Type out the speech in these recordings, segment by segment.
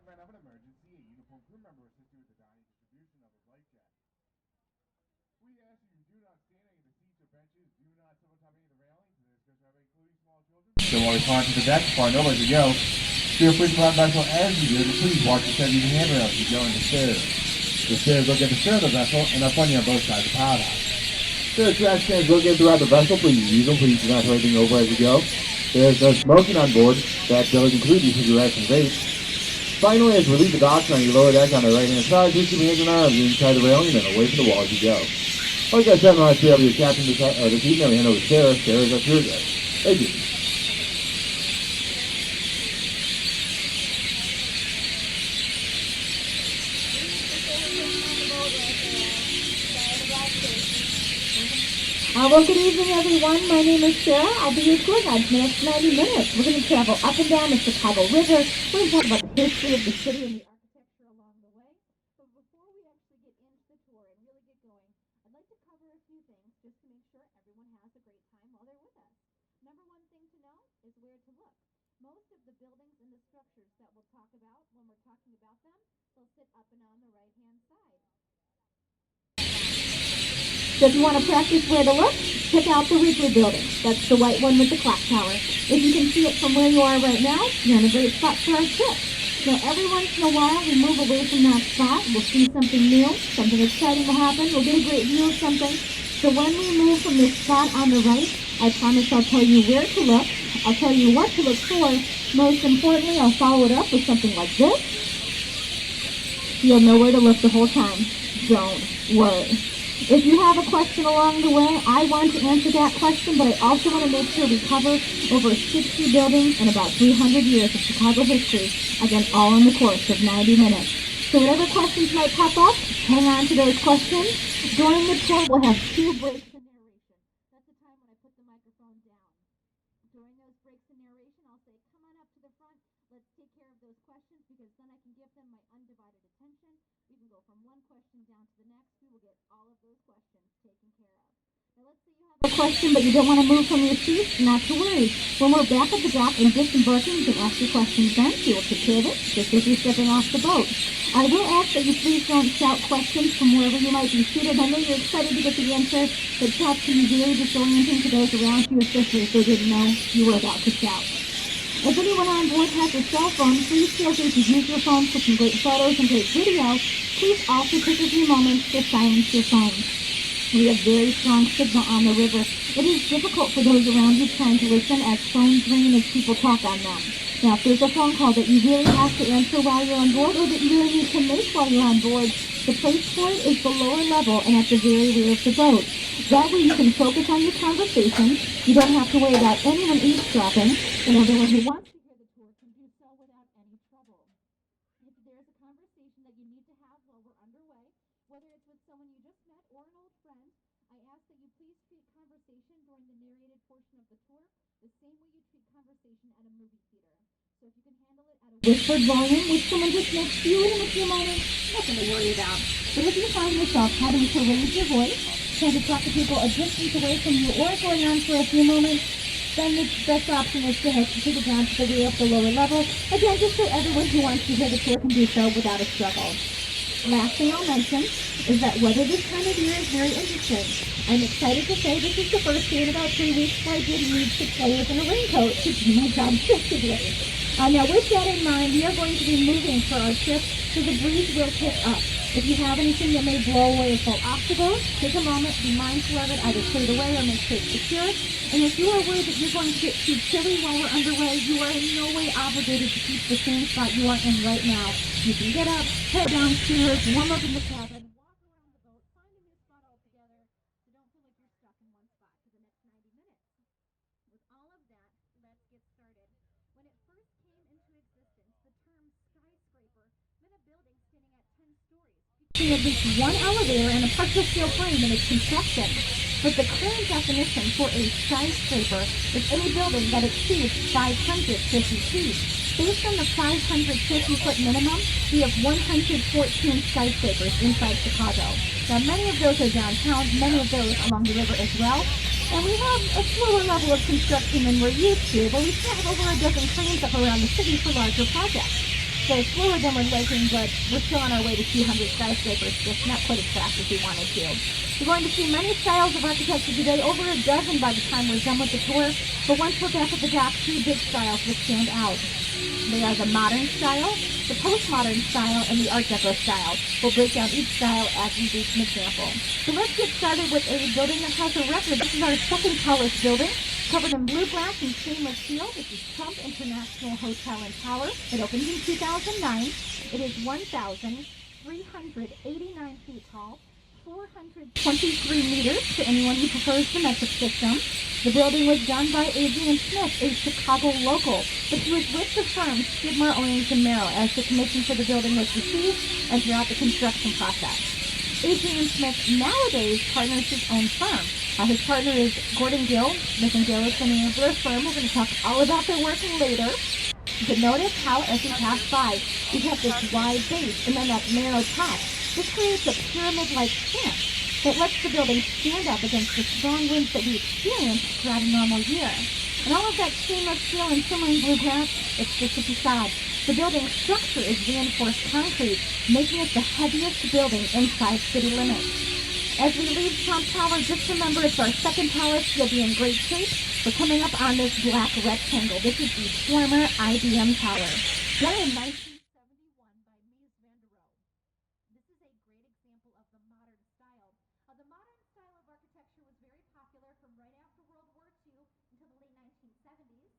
event of an emergency, a uniformed crew member will assist you with the dining distribution of a flight jacket. We ask that you do not stand on the seats or benches, do not sit on top of any of the railings, and this goes including small children. So while we climb to the deck, far know as you go, feel free to climb vessel as you do, but please watch the using handrails as you go in the stairs. The stairs look at the stern of the vessel and are funny on both sides of the powerhouse. There are trash cans located throughout the vessel. Please use them. Please do not throw anything over as you go. There is no smoking on board. That does include your cigarettes and vapes. Finally, as we leave the docks on your lower deck on the right-hand side, please keep your hands and arms inside the railing and away from the wall as you go. Like I said, when I say I'll be your captain this evening, we hand over to Sarah. Sarah is our tour guide. Thank you. Well, good evening, everyone. My name is Sarah. I'll be your tour guide for the next 90 minutes. We're going to travel up and down the Chicago River. We're going to talk about the history of the city and the architecture along the way. But before we actually get into the tour and really get going, I'd like to cover a few things just to make sure everyone has a great time while they're with us. Number one thing to know is where to look. Most of the buildings and the structures that we'll talk about when we're talking about them, they'll sit up and on the right-hand side. So if you want to practice where to look, check out the Wrigley building. That's the white one with the clock tower. If you can see it from where you are right now, you're in a great spot for our trip. Now every once in a while we move away from that spot. We'll see something new, something exciting will happen. We'll get a great view of something. So when we move from this spot on the right, I promise I'll tell you where to look. I'll tell you what to look for. Most importantly, I'll follow it up with something like this. You'll know where to look the whole time. Don't worry. If you have a question along the way, I want to answer that question, but I also want to make sure we cover over 60 buildings and about 300 years of Chicago history, again, all in the course of 90 minutes. So whatever questions might pop up, hang on to those questions. During the tour, we'll have 2 breaks in narration. That's the time when I put the microphone down. During those breaks in narration, I'll say, come on up to the front. Let's take care of those questions because then I can give them my undivided attention. We can go from one question down to the next. We will get all of those questions taken care of. Now let's say you have a question but you don't want to move from your seat. Not to worry. When we're back at the dock and disembarking, you can ask your questions then. We will take care of it just as you're stepping off the boat. I will ask that you please don't shout questions from wherever you might be seated. I know you're excited to get the answer, but shout can be very disorienting to those around you, especially if they didn't know you were about to shout. If anyone on board has a cell phone, please feel free to use your phone for some great photos and great video. Please also take a few moments to silence your phone. We have very strong signal on the river. It is difficult for those around you trying to listen as phones ring as people talk on them. Now, if there's a phone call that you really have to answer while you're on board or that you really need to make while you're on board, the place for it is the lower level and at the very rear of the boat. That way you can focus on your conversation. You don't have to worry about anyone eavesdropping, and everyone who wants to hear the tour can do so without any trouble. If there's a conversation that you need to have while we're underway, whether it's with someone you just met or an old friend, I ask that you please treat conversation during the narrated portion of the tour the same way you treat conversation at a movie theater. So if you can handle it at a whispered volume with someone just next to you in a few moments, nothing to worry about. But if you find yourself having to raise your voice, trying to talk to people a distance away from you or going on for a few moments, then the best option is to head to the down to the rear of the lower level. Again, just so everyone who wants to hear the tour can do so without a struggle. Last thing I'll mention is that weather this time of year is very interesting. I'm excited to say this is the first day in about 3 weeks where I did need 6 layers and a raincoat to do my job effectively. Now with that in mind, we are going to be moving for our trip, so the breeze will pick up. If you have anything that may blow away or fall off the boat, take a moment, be mindful of it, either put it away or make sure it's secure. And if you are worried that you're going to get too chilly while we're underway, you are in no way obligated to keep the same spot you are in right now. You can get up, head downstairs, warm up in the cabin, walk around the boat, find a new spot altogether, so don't feel like you're stuck in one spot for the next 90 minutes. With all of that, let's get started. When it first came into existence, the term skyscraper meant a building standing at 10 stories, featuring at least one elevator and a partial steel frame in its construction. But the current definition for a skyscraper is any building that exceeds 550 feet. Based on the 550-foot minimum, we have 114 skyscrapers inside Chicago. Now, many of those are downtown, many of those along the river as well. And we have a slower level of construction than we're used to, but we still have over a dozen cranes up around the city for larger projects. So slower than we're liking, but we're still on our way to 200 skyscrapers, just not quite as fast as we wanted to. You're going to see many styles of architecture today, over a dozen by the time we're done with the tour, but once we're back at the dock, two big styles will stand out. They are the modern style, the postmodern style, and the Art Deco style. We'll break down each style as we do some examples. So let's get started with a building that has a record. This is our second tallest building, covered in blue glass and stainless steel. This is Trump International Hotel and Tower. It opened in 2009. It is 1,389 feet tall, 423 meters to anyone who prefers the metric system. The building was done by Adrian Smith, a Chicago local, but he was with the firm Skidmore, Owings & Merrill as the commission for the building was received and throughout the construction process. Adrian Smith nowadays partners his own firm. His partner is Gordon Gill. Smith & Gill is the name of their firm. We're going to talk all about their work later. But notice how as we pass by, we have this wide base and then that narrow top. This creates a pyramid-like stance that lets the building stand up against the strong winds that we experience throughout a normal year. And all of that stainless steel and shimmering blue glass, it's just a facade. The building's structure is reinforced concrete, making it the heaviest building inside city limits. As we leave Trump Tower, just remember it's our second tallest. You'll be in great shape. We're coming up on this black rectangle. This is the former IBM Tower. Done in 1971 by Mies van der Rohe. This is a great example of the modern style. The modern style of architecture was very popular from right after World War II until the late 1970s.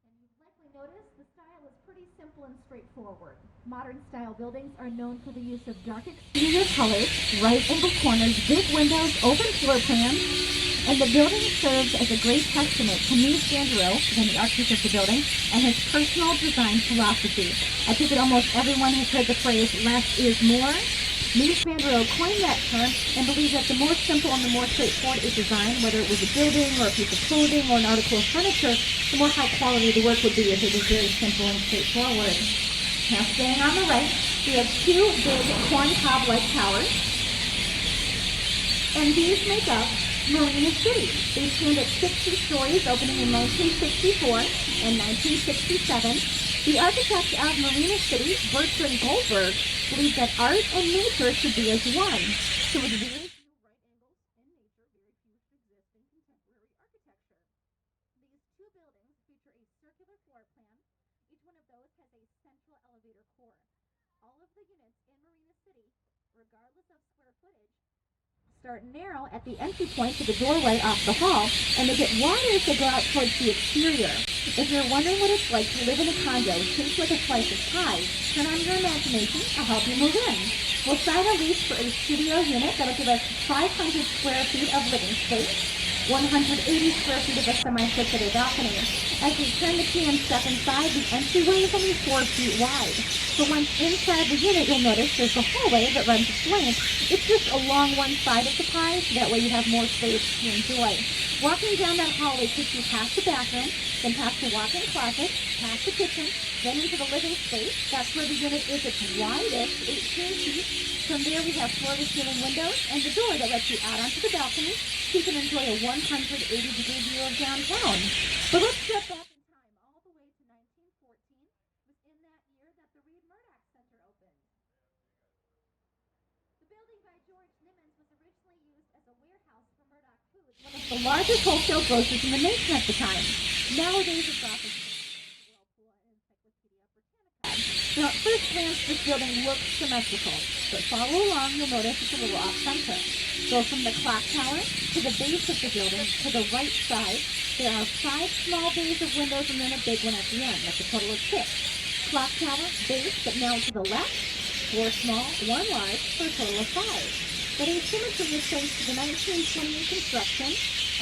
And you've likely noticed the style is pretty simple and straightforward. Modern style buildings are known for the use of dark exterior colors, right angle corners, big windows, open floor plans, and the building serves as a great testament to Mies van der Rohe, again the architect of the building, and his personal design philosophy. I think that almost everyone has heard the phrase, less is more. Mies van der Rohe coined that term and believed that the more simple and the more straightforward a design, whether it was a building or a piece of clothing or an article of furniture, the more high quality the work would be if it was very simple and straightforward. Now staying on the right, we have two big corn cob-like towers, and these make up Marina City. They stand at 60 stories, opening in 1964 and 1967. The architect of Marina City, Bertrand Goldberg, believed that art and nature should be as one. So with very few right angles in nature, very few exist in contemporary architecture. These two buildings feature a circular floor plan. Each one of those has a central elevator core. All of the units in Marina City, regardless of square footage, start narrow at the entry point to the doorway off the hall, and they get wider as they go out towards the exterior. If you're wondering what it's like to live in a condo shaped like a slice of pie, turn on your imagination. I'll help you move in. We'll sign a lease for a studio unit that'll give us 500 square feet of living space, 180 square feet of a semi-circular balcony. As we turn the key and step inside, the entryway is only 4 feet wide. So once inside the unit, you'll notice there's a hallway that runs its length. It's just along one side of the pie, so that way you have more space to enjoy. Walking down that hallway takes you past the bathroom, then past the walk-in closet, past the kitchen, then into the living space. That's where the unit is its widest, 18 feet. From there we have floor-to-ceiling windows and the door that lets you out onto the balcony so you can enjoy a 180-degree view of downtown. But let's step back in time all the way to 1914. It was in that year that the Reed Murdoch Center opened. The building by George Nimmons was originally used as a warehouse for Murdoch Foods, one of the largest wholesale grocers in the nation at the time. Nowadays it's office space, Whirlpool, and Encyclopedia Britannica. Now at first glance this building looks symmetrical, but follow along, you'll notice it's a little off-center. Go from the clock tower to the base of the building to the right side. There are 5 small bays of windows and then a big one at the end. That's a total of 6. Clock tower, base, but now to the left, 4 small, 1 large, for a total of 5. That asymmetry is thanks to the 1928 construction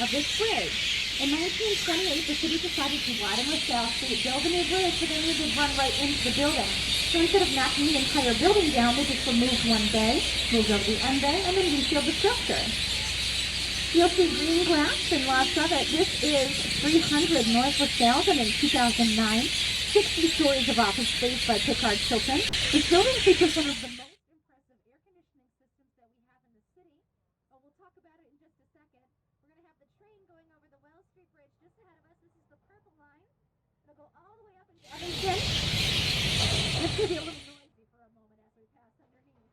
of this bridge. In 1928, the city decided to widen LaSalle Street, build a new bridge, but then they did run right into the building. So instead of knocking the entire building down, they just removed one bay, moved over the end bay, and then resealed the structure. You'll see green grass and lots of it. This is 300 North LaSalle, and in 2009, 60 stories of office space by Pickard Chilton. This building features one of the most impressive air conditioning systems that we have in the city. Oh, we'll talk about it in just a second. We're going to have the train going over the Wells Street Bridge just ahead of us. This is the purple line. It'll go all the way up into Evanston. It's going to be a little noisy for a moment as we pass underneath.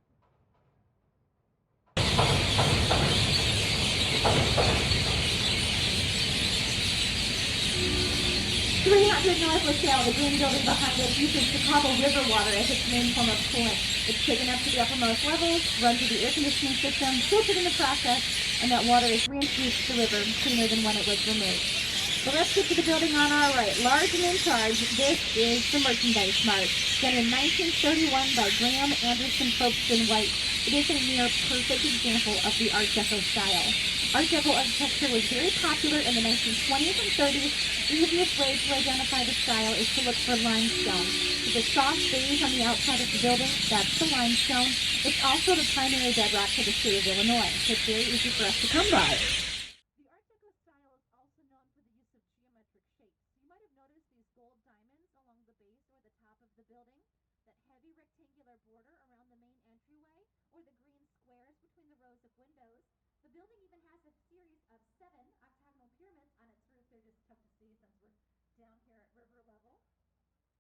300 North LaSalle, the green building behind it, uses Chicago River water as its main form of coolant. It's taken up to the uppermost levels, run through the air conditioning system, filtered in the process, and that water is reintroduced to the river cleaner than when it was removed. So let's get to the building on our right. Large and in charge, this is the Merchandise Mart, done in 1931 by Graham, Anderson, Probst, and White. It is a near perfect example of the Art Deco style. Art Deco architecture was very popular in the 1920s and 30s. The easiest way to identify the style is to look for limestone. There's a soft beige on the outside of the building. That's the limestone. It's also the primary bedrock for the state of Illinois, so it's very easy for us to come by. The Art Deco style is also known for the use of geometric shapes. You might have noticed these gold diamonds along the base or the top of the building, that heavy rectangular border around the main entryway, or the green squares between the rows of windows. The building even has a series of 7 octagonal pyramids on its roof. They're just tough to see since we're down here at river level.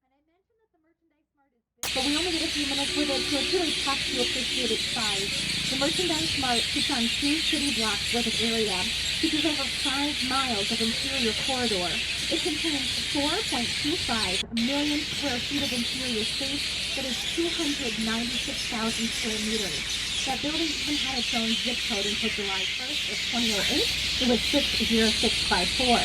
And I mentioned that the Merchandise Mart is big, but we only get a few minutes with it, so it's really tough to appreciate its size. The Merchandise Mart sits on 2 city blocks worth of area, features over 5 miles of interior corridor. It contains 4.25 million square feet of interior space. That is 296,000 square meters. That building even had its own zip code until July 1st of 2008. It was 60654.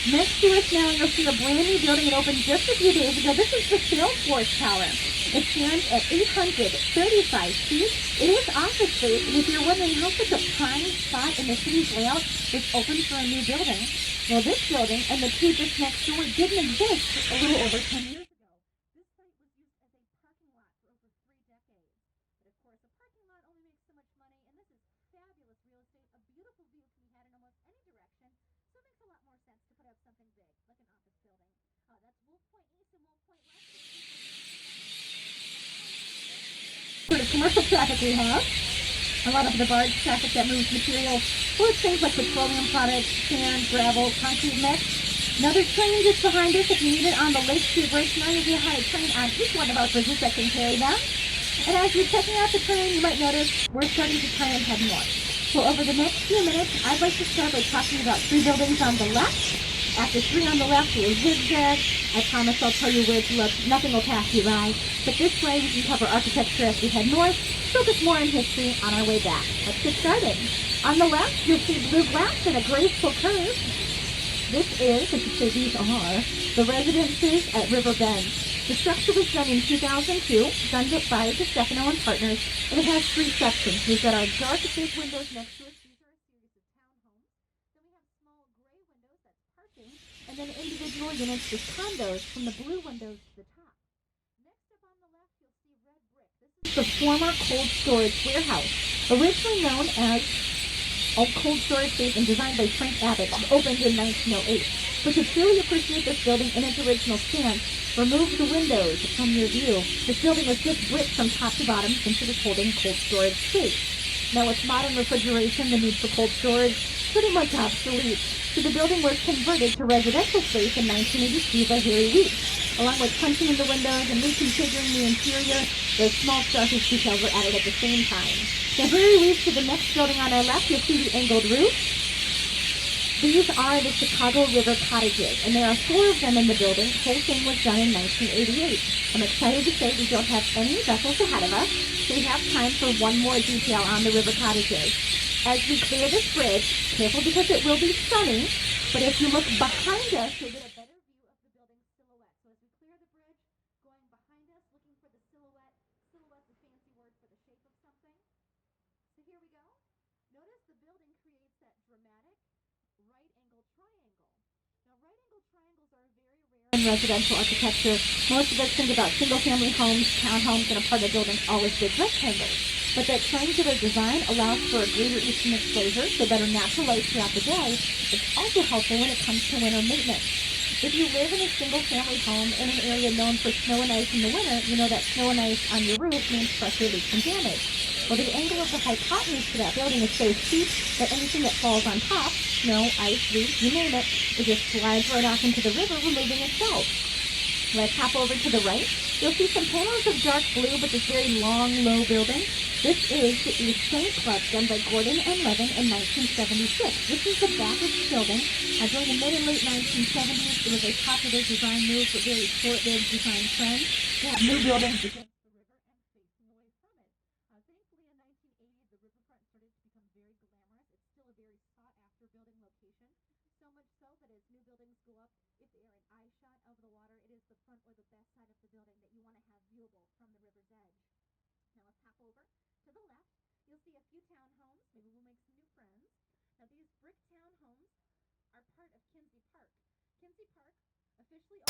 Next to us now, you'll see a brand new building that opened just a few days ago. This is the Salesforce Tower. It stands at 835 feet. It is office space, and if you're wondering how such a prime spot in the city's layout is open for a new building, well, this building and the 2 just next door didn't exist a little over 10 years ago. This site was used as a parking lot for over 3 decades. But of course, a parking lot only makes so much money, and this is fabulous real estate. A beautiful view can be had in almost any direction, so it makes a lot more sense to put up something big, like an office building. That's Wolf Point East and Wolf Point West. Sort of commercial traffic we have. A lot of the barge traffic that moves material for things like petroleum products, sand, gravel, concrete mix. Another train just behind us. If you need it on the Lake Street Bridge, now you'll have a train on each one of our bridges that can carry them. And as you're checking out the train, you might notice we're starting to turn and head north. So over the next few minutes, I'd like to start by talking about 3 buildings on the left. After 3 on the left, we'll zigzag. I promise I'll tell you where to look. Nothing will pass you by. But this way, we can cover architecture as we head north, focus more on history on our way back. Let's get started. On the left, you'll see blue glass and a graceful curve. This is, I should say these are, the residences at River Bend. The structure was done in 2002, done by DeStefano and Partners, and it has 3 sections. We've got our dark big windows next to it. These are a series of townhomes. Then we have small gray windows, that's parking, and then individual units with condos from the blue windows to the top. Next up on the left, you'll see red brick. This is the former cold storage warehouse, originally known as a cold storage space and designed by Frank Abbott, opened in 1908. But to truly appreciate this building in its original stance, remove the windows from your view. This building was just brick from top to bottom since it was holding cold storage space. Now with modern refrigeration, the need for cold storage pretty much obsolete. So the building was converted to residential space in 1982 by Harry Weeks. Along with punching in the windows and reconfiguring the interior, those small starfish details were added at the same time. Now Harry Weeks to the next building on our left, you'll see the angled roof. These are the Chicago River cottages, and there are 4 of them in the building. The whole thing was done in 1988. I'm excited to say we don't have any vessels ahead of us, so we have time for one more detail on the river cottages. As we clear this bridge, careful because it will be sunny, but if you look behind us, you'll get a better view of the building's silhouette. So as we clear the bridge, going behind us, looking for the silhouette. Silhouette's a fancy word for the shape of something. So here we go. Notice the building creates that dramatic right-angled triangle. Now, right-angled triangles are very rare in residential architecture. Most of us think about single-family homes, townhomes, and apartment buildings all as big rectangles. But that triangular design allows for a greater eastern exposure, so better natural light throughout the day. It's also helpful when it comes to winter maintenance. If you live in a single-family home in an area known for snow and ice in the winter, you know that snow and ice on your roof means pressure leaks and damage. Well, the angle of the hypotenuse to that building is so steep that anything that falls on top, snow, ice, leaves, you name it just slides right off into the river, removing itself. Let's hop over to the right. You'll see some panels of dark blue, but this very long, low building. This is the East Bank Club, done by Gordon and Levin in 1976. This is the back of the building. During the mid and late 1970s, it was a popular design move for very short-lived design trends. They have new buildings against the river and facing away from it. Thankfully, in 1980, the riverfront started to become very glamorous. It's still a very sought-after building location. So much so that as new buildings go up, if they are an eye shot of the water, it is the front or the best side of the building that you want to have viewable from the river's edge. Now let's hop over to the left. You'll see a few townhomes. Maybe we'll make some new friends. Now these brick townhomes are part of Kinsey Park. Kinsey Park officially